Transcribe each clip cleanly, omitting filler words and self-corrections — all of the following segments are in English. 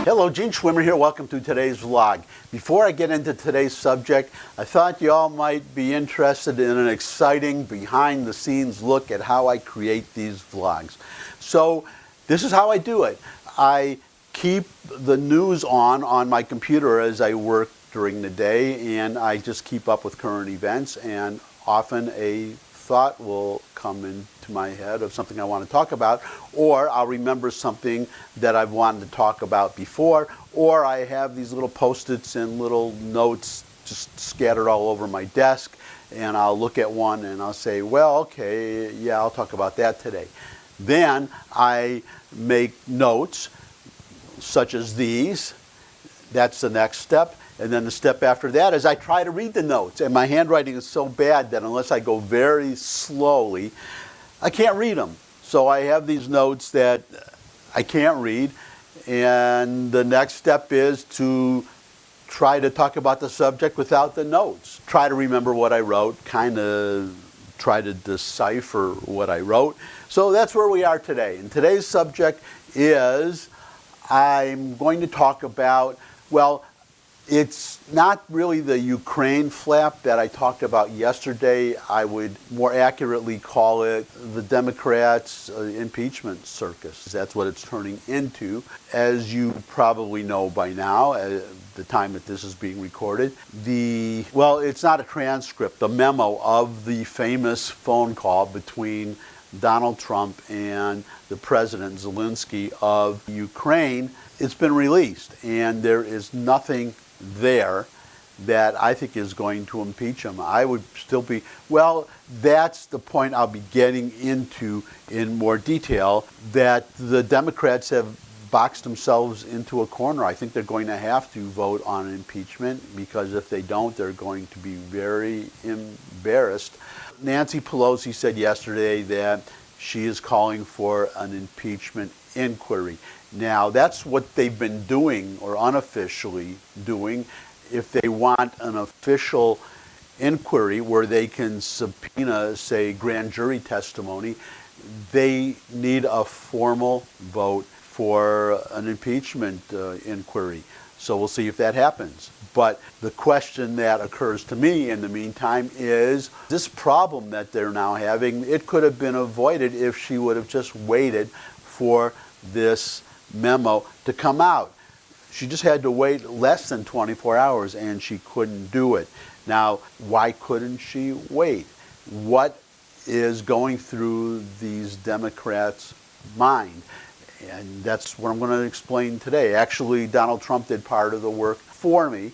Hello, Gene Schwimmer here. Welcome to today's vlog. Before I get into today's subject, I thought you all might be interested in an exciting behind-the-scenes look at how I create these vlogs. So this is how I do it. I keep the news on my computer as I work during the day, and I just keep up with current events, and often a thought will come into my head of something I want to talk about, or I'll remember something that I've wanted to talk about before, or I have these little post-its and little notes just scattered all over my desk, and I'll look at one and I'll say, well, okay, yeah, I'll talk about that today. Then I make notes such as these. That's the next step. And then the step after that is I try to read the notes. And my handwriting is so bad that unless I go very slowly, I can't read them. So I have these notes that I can't read. And the next step is to try to talk about the subject without the notes. Try to remember what I wrote, kind of try to decipher what I wrote. So that's where we are today. And today's subject is I'm going to talk about, well, it's not really the Ukraine flap that I talked about yesterday. I would more accurately call it the Democrats' impeachment circus. That's what it's turning into. As you probably know by now, at the time that this is being recorded, well, it's not a transcript, the memo of the famous phone call between Donald Trump and the President Zelensky of Ukraine. It's been released, and there is nothing there that I think is going to impeach him. I would still be, well, that's the point I'll be getting into in more detail, that the Democrats have boxed themselves into a corner. I think they're going to have to vote on impeachment, because if they don't, they're going to be very embarrassed. Nancy Pelosi said yesterday that she is calling for an impeachment inquiry. Now, that's what they've been doing, or unofficially doing. If they want an official inquiry where they can subpoena, say, grand jury testimony, they need a formal vote for an impeachment inquiry. So we'll see if that happens. But the question that occurs to me in the meantime is this problem that they're now having. It could have been avoided if she would have just waited for this memo to come out. She just had to wait less than 24 hours, and she couldn't do it. Now, why couldn't she wait? What is going through these Democrats' mind? And that's what I'm going to explain today. Actually, Donald Trump did part of the work for me.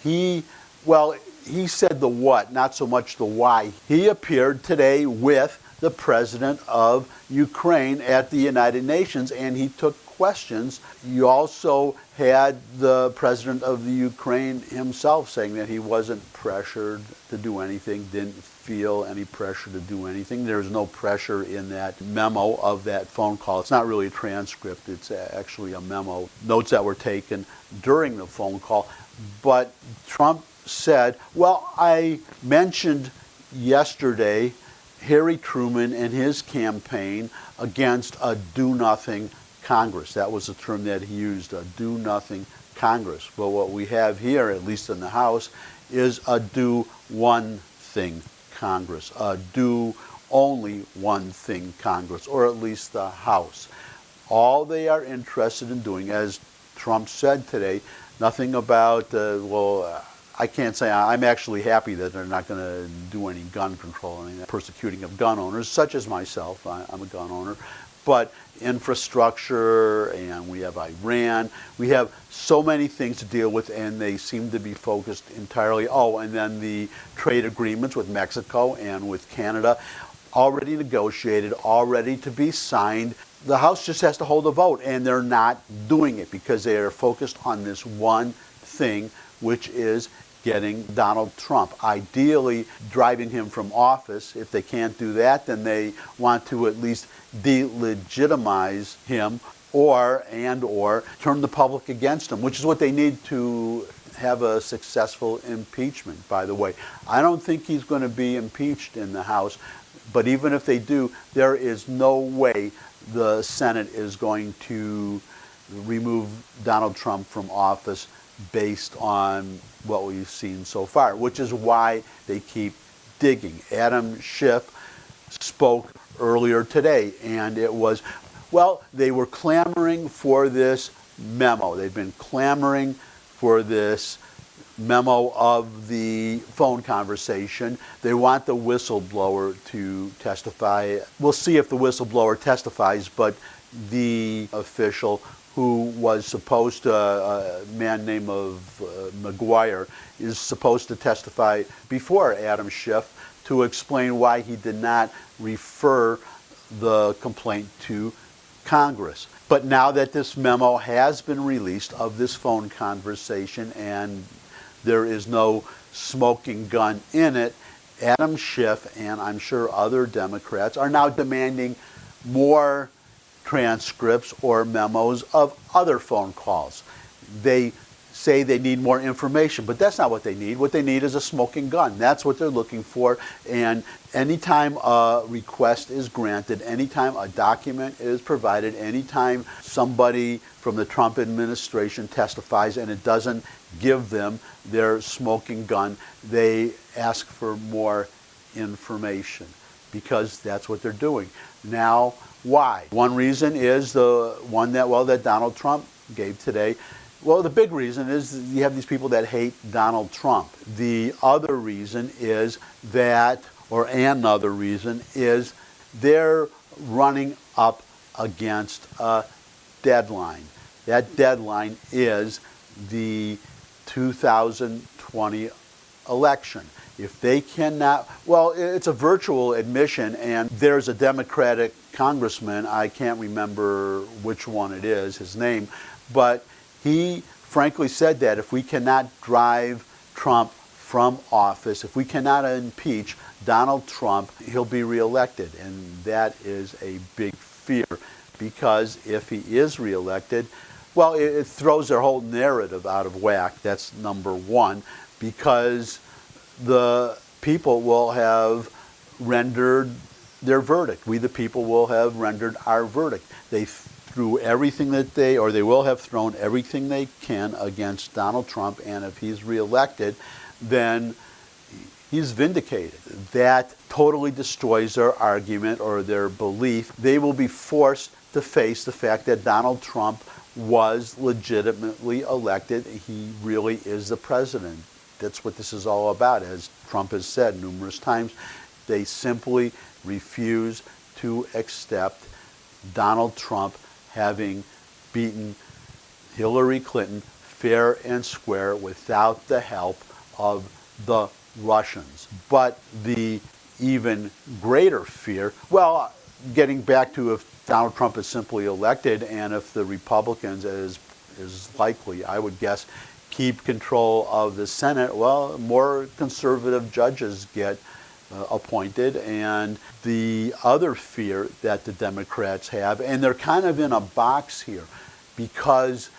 He said the what, not so much the why. He appeared today with the president of Ukraine at the United Nations, and he took questions. You also had the president of the Ukraine himself saying that he wasn't pressured to do anything, didn't feel any pressure to do anything. There's no pressure in that memo of that phone call. It's not really a transcript, it's actually a memo, notes that were taken during the phone call. But Trump said, well, I mentioned yesterday Harry Truman and his campaign against a do-nothing Congress. That was the term that he used, a do-nothing Congress. But what we have here, at least in the House, is a do-one-thing Congress, a do-only-one-thing Congress, or at least the House. All they are interested in doing, as Trump said today, nothing about, I can't say, I'm actually happy that they're not going to do any gun control, any persecuting of gun owners, such as myself. I'm a gun owner. But infrastructure, and we have Iran, we have so many things to deal with, and they seem to be focused entirely, and then the trade agreements with Mexico and with Canada, already negotiated, already to be signed. The House just has to hold a vote, and they're not doing it because they are focused on this one thing, which is getting Donald Trump, ideally driving him from office. If they can't do that, then they want to at least delegitimize him or turn the public against him, which is what they need to have a successful impeachment, by the way. I don't think he's going to be impeached in the House, but even if they do, there is no way the Senate is going to remove Donald Trump from office based on what we've seen so far, which is why they keep digging. Adam Schiff spoke earlier today, and it was, well, they were clamoring for this memo. They've been clamoring for this memo of the phone conversation. They want the whistleblower to testify. We'll see if the whistleblower testifies, but the official who was supposed to, a man named McGuire, is supposed to testify before Adam Schiff to explain why he did not refer the complaint to Congress. But now that this memo has been released of this phone conversation and there is no smoking gun in it, Adam Schiff and I'm sure other Democrats are now demanding more transcripts or memos of other phone calls. They say they need more information, but that's not what they need. What they need is a smoking gun. That's what they're looking for. And anytime a request is granted, anytime a document is provided, anytime somebody from the Trump administration testifies and it doesn't give them their smoking gun, they ask for more information because that's what they're doing. Now, why? One reason is the one that Donald Trump gave today. Well, the big reason is you have these people that hate Donald Trump. The other reason is that, or another reason is they're running up against a deadline. That deadline is the 2020 election. If they cannot, well, it's a virtual admission, and there's a Democratic congressman, I can't remember which one it is, his name, but he frankly said that if we cannot drive Trump from office, if we cannot impeach Donald Trump, he'll be reelected. And that is a big fear, because if he is reelected, well, it throws their whole narrative out of whack. That's number one, because the people will have rendered their verdict. We, the people, will have rendered our verdict. They threw everything that they will have thrown everything they can against Donald Trump, and if he's reelected, then he's vindicated. That totally destroys their argument or their belief. They will be forced to face the fact that Donald Trump was legitimately elected. He really is the president. That's what this is all about. As Trump has said numerous times, they simply refuse to accept Donald Trump having beaten Hillary Clinton fair and square without the help of the Russians. But the even greater fear, well, getting back to if Donald Trump is simply elected and if the Republicans, as is likely, I would guess, keep control of the Senate, well, more conservative judges get appointed. And the other fear that the Democrats have, and they're kind of in a box here, because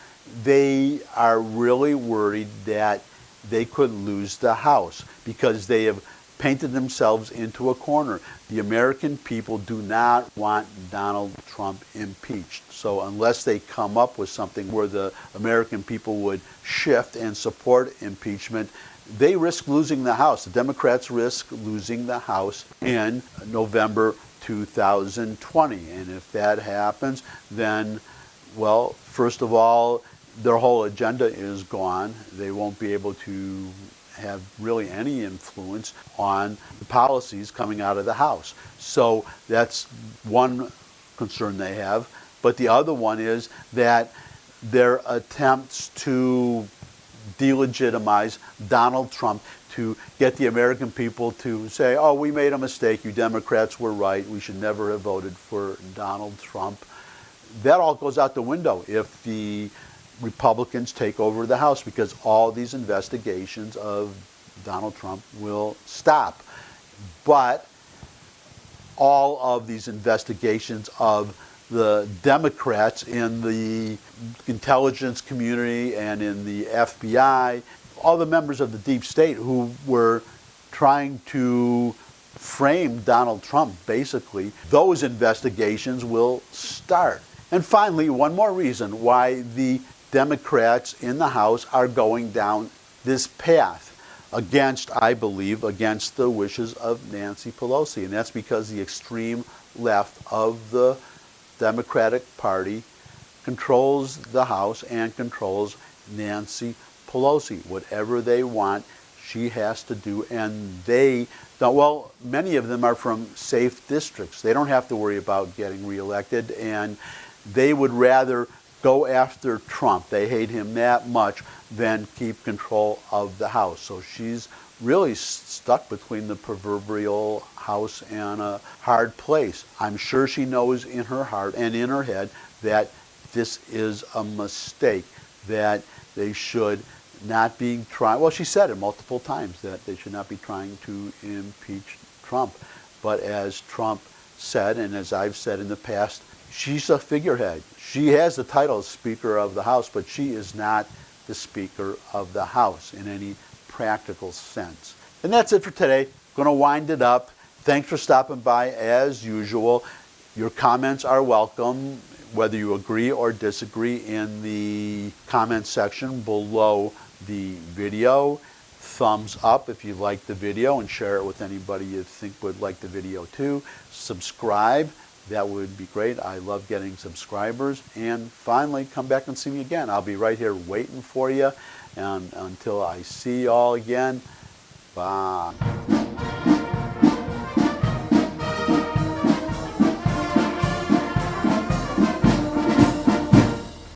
they are really worried that they could lose the House, because they have painted themselves into a corner. The American people do not want Donald Trump impeached. So unless they come up with something where the American people would shift and support impeachment, they risk losing the House. The Democrats risk losing the House in November 2020. And if that happens, then, well, first of all, their whole agenda is gone. They won't be able to have really any influence on the policies coming out of the House. So that's one concern they have. But the other one is that their attempts to delegitimize Donald Trump, to get the American people to say, oh, we made a mistake, you Democrats were right, we should never have voted for Donald Trump. That all goes out the window if the Republicans take over the House, because all these investigations of Donald Trump will stop. But all of these investigations of the Democrats in the intelligence community and in the FBI, all the members of the deep state who were trying to frame Donald Trump, basically, those investigations will start. And finally, one more reason why the Democrats in the House are going down this path against, I believe, against the wishes of Nancy Pelosi. And that's because the extreme left of the Democratic Party controls the House and controls Nancy Pelosi. Whatever they want, she has to do, and they don't. Well, many of them are from safe districts. They don't have to worry about getting reelected, and they would rather go after Trump. They hate him that much than keep control of the House. So she's really stuck between the proverbial house and a hard place. I'm sure she knows in her heart and in her head that this is a mistake, that they should not be trying, well, she said it multiple times, that they should not be trying to impeach Trump. But as Trump said, and as I've said in the past, she's a figurehead. She has the title of Speaker of the House, but she is not the Speaker of the House in any practical sense. And that's it for today. Going to wind it up. Thanks for stopping by as usual. Your comments are welcome, whether you agree or disagree, in the comment section below the video. Thumbs up if you like the video, and share it with anybody you think would like the video too. Subscribe. That would be great. I love getting subscribers. And finally, come back and see me again. I'll be right here waiting for you. And until I see you all again, bye.